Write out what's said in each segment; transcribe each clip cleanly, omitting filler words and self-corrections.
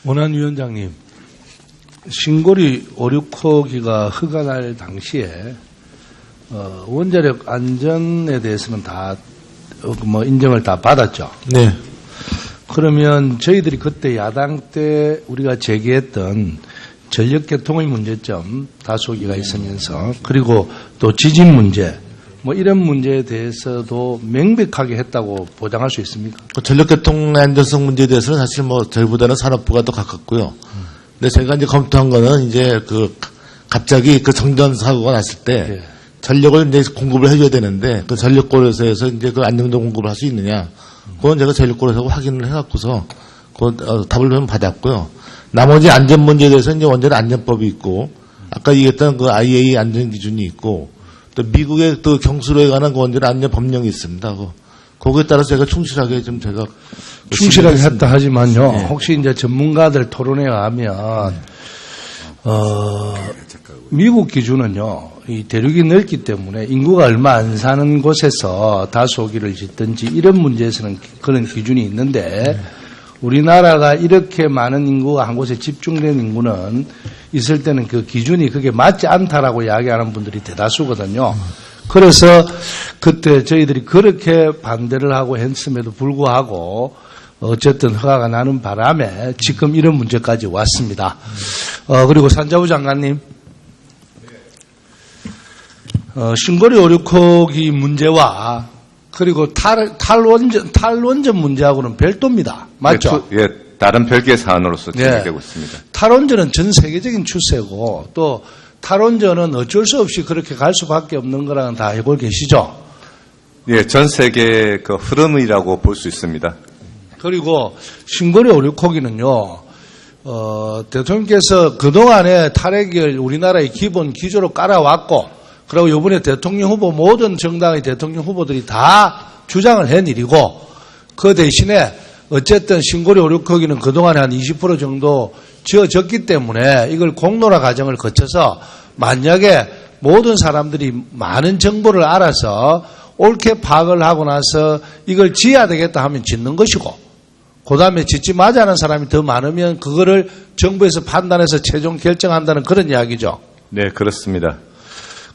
원안위원장님, 신고리 5, 6호기가 허가날 당시에 원자력 안전에 대해서는 다 인정을 다 받았죠. 네. 그러면 저희들이 그때 야당 때 우리가 제기했던 전력계통의 문제점 다소기가 있으면서 그리고 또 지진 문제 이런 문제에 대해서도 명백하게 했다고 보장할 수 있습니까? 전력계통 안전성 문제에 대해서는 사실 저희보다는 산업부가 더 가깝고요. 근데 제가 이제 검토한 거는 이제 갑자기 정전 사고가 났을 때 네. 전력을 이제 공급을 해줘야 되는데 그 전력고에서 이제 안정적 공급을 할 수 있느냐. 그건 제가 전력고에서 확인을 해갖고서 답을 좀 받았고요. 나머지 안전 문제에 대해서 이제 원자력 안전법이 있고 아까 얘기했던 IAEA 안전 기준이 있고 또 미국의 또 경수로에 관한 원자력 안전 법령이 있습니다. 거기에 따라서 제가 충실하게 충실하게 했다 하지만요. 네. 혹시 이제 전문가들 토론에 의하면 미국 기준은요. 이 대륙이 넓기 때문에 인구가 얼마 안 사는 곳에서 다소기를 짓든지 이런 문제에서는 그런 기준이 있는데 우리나라가 이렇게 많은 인구가 한 곳에 집중된 인구는 있을 때는 그 기준이 그게 맞지 않다라고 이야기하는 분들이 대다수거든요. 그래서 그때 저희들이 그렇게 반대를 하고 했음에도 불구하고 어쨌든 허가가 나는 바람에 지금 이런 문제까지 왔습니다. 그리고 산자부 장관님, 신고리 5, 6호기 문제와 그리고 탈원전 문제하고는 별도입니다. 맞죠? 예, 다른 별개의 사안으로서 진행되고 있습니다. 탈원전은 전 세계적인 추세고 또 탈원전은 어쩔 수 없이 그렇게 갈 수밖에 없는 거랑은 다 알고 계시죠? 예, 전 세계의 흐름이라고 볼 수 있습니다. 그리고 신고리 5, 6호기는요, 대통령께서 그동안에 탈핵을 우리나라의 기본 기조로 깔아왔고, 그리고 이번에 대통령 후보, 모든 정당의 대통령 후보들이 다 주장을 한 일이고, 그 대신에 어쨌든 신고리 5, 6호기는 그동안에 한 20% 정도 지어졌기 때문에 이걸 공론화 과정을 거쳐서 만약에 모든 사람들이 많은 정보를 알아서 옳게 파악을 하고 나서 이걸 지어야 되겠다 하면 짓는 것이고, 그 다음에 짓지 마자는 사람이 더 많으면 그거를 정부에서 판단해서 최종 결정한다는 그런 이야기죠. 네, 그렇습니다.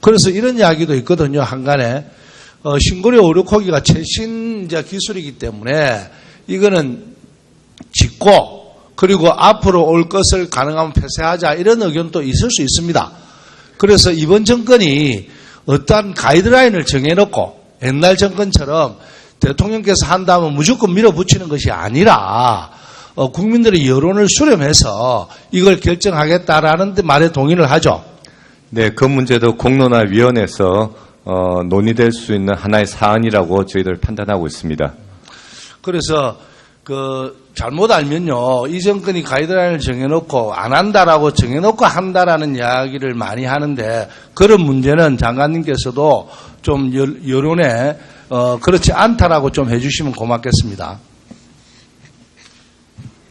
그래서 이런 이야기도 있거든요, 한간에. 신고리 5, 6호기가 최신 기술이기 때문에 이거는 짓고 그리고 앞으로 올 것을 가능하면 폐쇄하자 이런 의견도 있을 수 있습니다. 그래서 이번 정권이 어떤 가이드라인을 정해놓고 옛날 정권처럼 대통령께서 한다면 무조건 밀어붙이는 것이 아니라 국민들의 여론을 수렴해서 이걸 결정하겠다라는 말에 동의를 하죠. 네, 그 문제도 공론화위원회에서 논의될 수 있는 하나의 사안이라고 저희들 판단하고 있습니다. 그래서 잘못 알면요, 이 정권이 가이드라인을 정해놓고 안 한다라고 정해놓고 한다라는 이야기를 많이 하는데 그런 문제는 장관님께서도 좀 여론에 그렇지 않다라고 좀 해주시면 고맙겠습니다.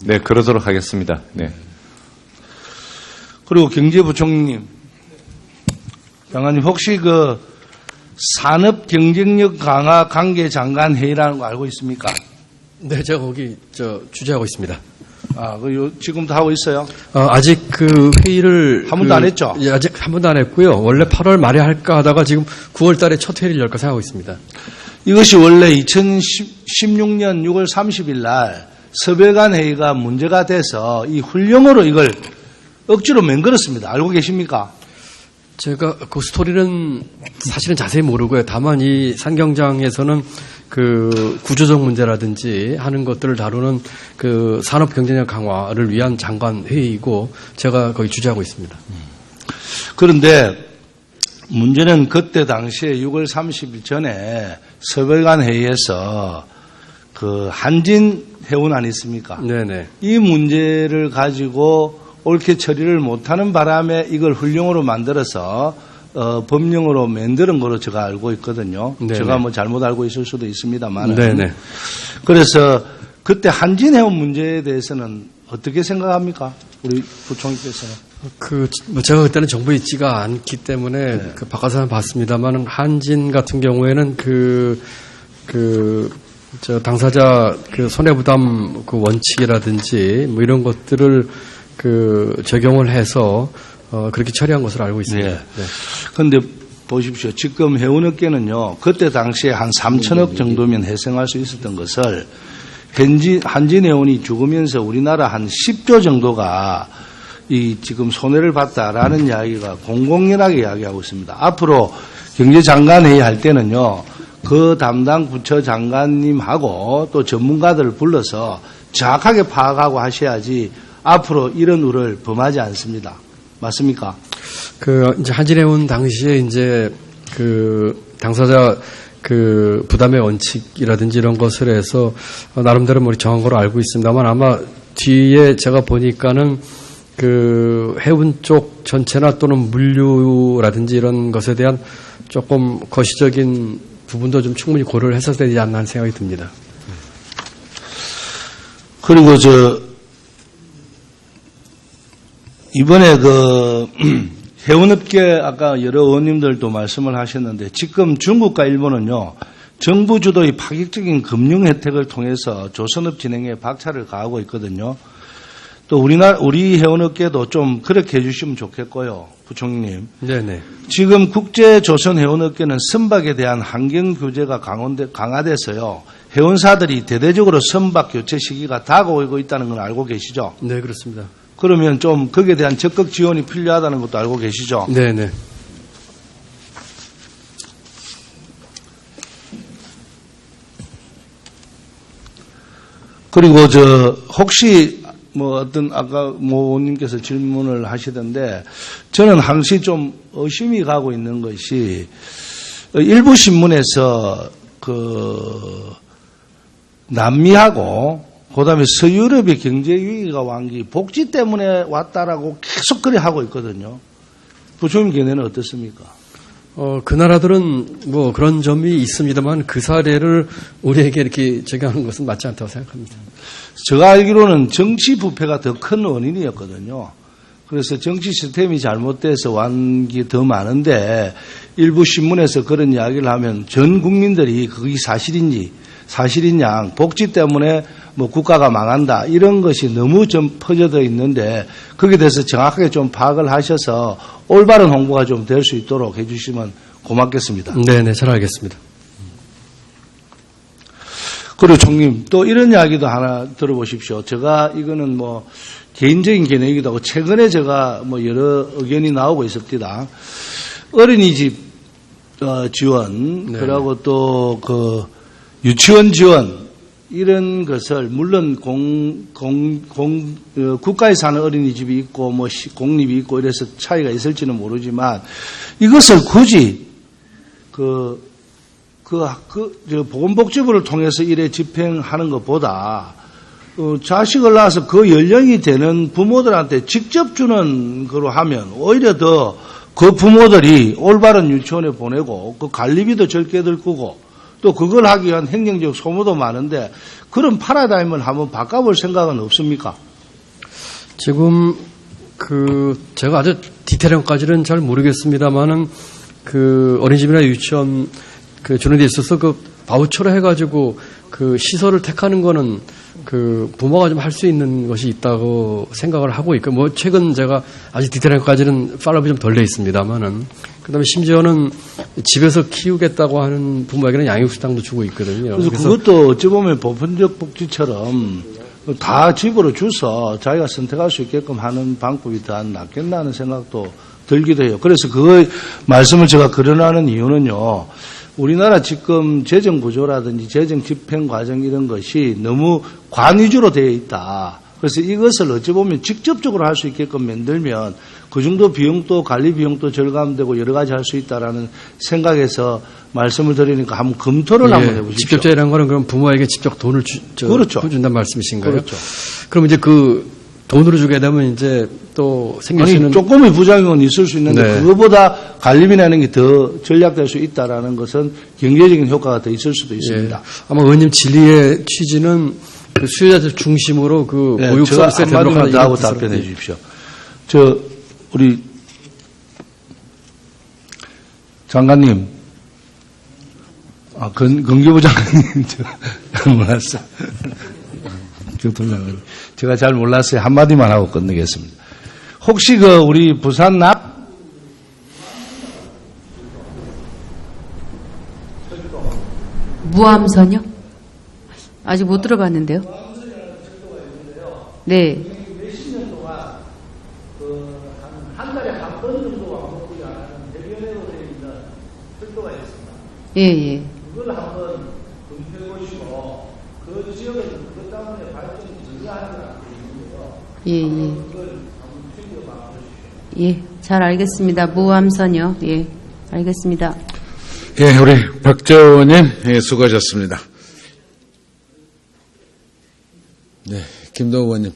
네, 그러도록 하겠습니다. 네. 그리고 경제부총리님, 장관님 혹시 산업 경쟁력 강화 관계 장관 회의라는 거 알고 있습니까? 네, 제가 거기 주재하고 있습니다. 지금도 하고 있어요? 아직 그 회의를 한 번도 안 했죠? 예, 아직 한 번도 안 했고요. 원래 8월 말에 할까 하다가 지금 9월 달에 첫 회의를 열까 생각하고 있습니다. 이것이 원래 2016년 6월 30일 날 서별관 회의가 문제가 돼서 이 훈령으로 이걸 억지로 맹글었습니다. 알고 계십니까? 제가 그 스토리는 사실은 자세히 모르고요. 다만 이 산경장에서는 구조적 문제라든지 하는 것들을 다루는 산업 경쟁력 강화를 위한 장관 회의이고 제가 거기 주재하고 있습니다. 그런데 문제는 그때 당시에 6월 30일 전에 서별관 회의에서 한진 해운안 있습니까? 네네. 이 문제를 가지고 옳게 처리를 못하는 바람에 이걸 훈령으로 만들어서 법령으로 만드는 거로 제가 알고 있거든요. 네네. 제가 잘못 알고 있을 수도 있습니다만. 네네. 그래서 그때 한진해운 문제에 대해서는 어떻게 생각합니까? 우리 부총리께서는. 제가 그때는 정부에 있지가 않기 때문에 바깥에서만 봤습니다만 한진 같은 경우에는 저 당사자 그 손해부담 그 원칙이라든지 뭐 이런 것들을 그 적용을 해서 그렇게 처리한 것으로 알고 있습니다. 네. 그런데 보십시오. 지금 해운업계는요, 그때 당시에 한 3천억 정도면 회생할 수 있었던 것을 한진해운이 죽으면서 우리나라 한 10조 정도가 이 지금 손해를 봤다라는 이야기가 공공연하게 이야기하고 있습니다. 앞으로 경제장관 회의할 때는요, 그 담당 부처 장관님하고 또 전문가들을 불러서 정확하게 파악하고 하셔야지 앞으로 이런 우를 범하지 않습니다. 맞습니까? 그 이제 한진해운 당시에 이제 그 당사자 그 부담의 원칙이라든지 이런 것을 해서 나름대로 뭐 정한 걸로 알고 있습니다만 아마 뒤에 제가 보니까는 그 해운 쪽 전체나 또는 물류라든지 이런 것에 대한 조금 거시적인 부분도 좀 충분히 고려를 했어야 되지 않나 하는 생각이 듭니다. 그리고 이번에 해운업계 아까 여러 의원님들도 말씀을 하셨는데 지금 중국과 일본은요, 정부 주도의 파격적인 금융 혜택을 통해서 조선업 진행에 박차를 가하고 있거든요. 또 우리 해운업계도 좀 그렇게 해주시면 좋겠고요, 부총리님. 네네. 지금 국제 조선 해운업계는 선박에 대한 환경 규제가 강화돼서요, 해운사들이 대대적으로 선박 교체 시기가 다가오고 있다는 건 알고 계시죠? 네, 그렇습니다. 그러면 좀 거기에 대한 적극 지원이 필요하다는 것도 알고 계시죠? 네네. 그리고 혹시 아까 의원님께서 질문을 하시던데 저는 항시 좀 의심이 가고 있는 것이 일부 신문에서 남미하고 그다음에 서유럽의 경제 위기가 완기 복지 때문에 왔다라고 계속 그래 하고 있거든요. 부총님 견해는 어떻습니까? 그 나라들은 뭐 그런 점이 있습니다만 그 사례를 우리에게 이렇게 적용하는 것은 맞지 않다고 생각합니다. 제가 알기로는 정치 부패가 더 큰 원인이었거든요. 그래서 정치 시스템이 잘못돼서 완기 더 많은데 일부 신문에서 그런 이야기를 하면 전 국민들이 그게 사실이냐 복지 때문에 뭐 국가가 망한다 이런 것이 너무 좀 퍼져져 있는데 거기에 대해서 정확하게 좀 파악을 하셔서 올바른 홍보가 좀 될 수 있도록 해주시면 고맙겠습니다. 네네, 잘 알겠습니다. 그리고 총님 또 이런 이야기도 하나 들어보십시오. 제가 이거는 뭐 개인적인 견해이기도 하고 최근에 제가 뭐 여러 의견이 나오고 있습니다. 어린이집 지원, 네. 그리고 또 유치원 지원 이런 것을 물론 국가에 사는 어린이집이 있고 뭐 공립이 있고 이래서 차이가 있을지는 모르지만 이것을 굳이 보건복지부를 통해서 이래 집행하는 것보다 자식을 낳아서 그 연령이 되는 부모들한테 직접 주는 거로 하면 오히려 더 그 부모들이 올바른 유치원에 보내고 그 관리비도 적게 들 거고 또 그걸 하기 위한 행정적 소모도 많은데 그런 파라다임을 한번 바꿔볼 생각은 없습니까? 지금 제가 아주 디테일한까지는 잘 모르겠습니다만은 어린이집이나 유치원 주는 데 있어서 바우처로 해가지고 시설을 택하는 거는 부모가 좀 할 수 있는 것이 있다고 생각을 하고 있고, 뭐, 최근 제가 아직 디테일한까지는 팔로업이 좀 덜 돼 있습니다만은, 그 다음에 심지어는 집에서 키우겠다고 하는 부모에게는 양육수당도 주고 있거든요. 그래서 그것도 어찌 보면 보편적 복지처럼 다 집으로 주서 자기가 선택할 수 있게끔 하는 방법이 더 낫겠나 하는 생각도 들기도 해요. 그래서 그 말씀을 제가 거론하는 이유는요, 우리나라 지금 재정 구조라든지 재정 집행 과정 이런 것이 너무 관위주로 되어 있다. 그래서 이것을 어찌 보면 직접적으로 할 수 있게끔 만들면 그 정도 비용도 관리 비용도 절감되고 여러 가지 할 수 있다라는 생각에서 말씀을 드리니까 한번 검토를 한번 해보십시오. 직접적이라는 거는 그럼 부모에게 직접 돈을 그렇죠. 준다는 말씀이신가요? 그렇죠. 그럼 이제 돈으로 주게 되면 이제 또 생길 수 있는 조금의 부작용은 있을 수 있는데 네. 그거보다 관리비라는 게 더 전략될 수 있다라는 것은 경제적인 효과가 더 있을 수도 있습니다. 아마 의원님 질의의 취지는 수요자들 중심으로 보육 제가 서비스에 되도록 한마디만 더 하고 뜻으로. 답변해 주십시오. 우리 장관님, 건교부장님, 잘 몰랐어요. 교통장관. 제가 잘 몰랐어요. 한마디만 하고 끝내겠습니다. 혹시 우리 부산 무암선요? 아직 못 들어봤는데요. 네. 몇십 년 동안 한 달에 한 번 정도 왕복이 안 하는 대변으로 되어 있는 철도가 있습니다. 예, 예. 그걸 한번 검토해 보시고 그 지역에서 그것 때문에 발전이 전혀 하는 건 아니고요. 예, 예. 예, 잘 알겠습니다. 무암선요. 예, 알겠습니다. 예, 우리 박재원님, 예, 수고하셨습니다. 네, 김동호 의원님.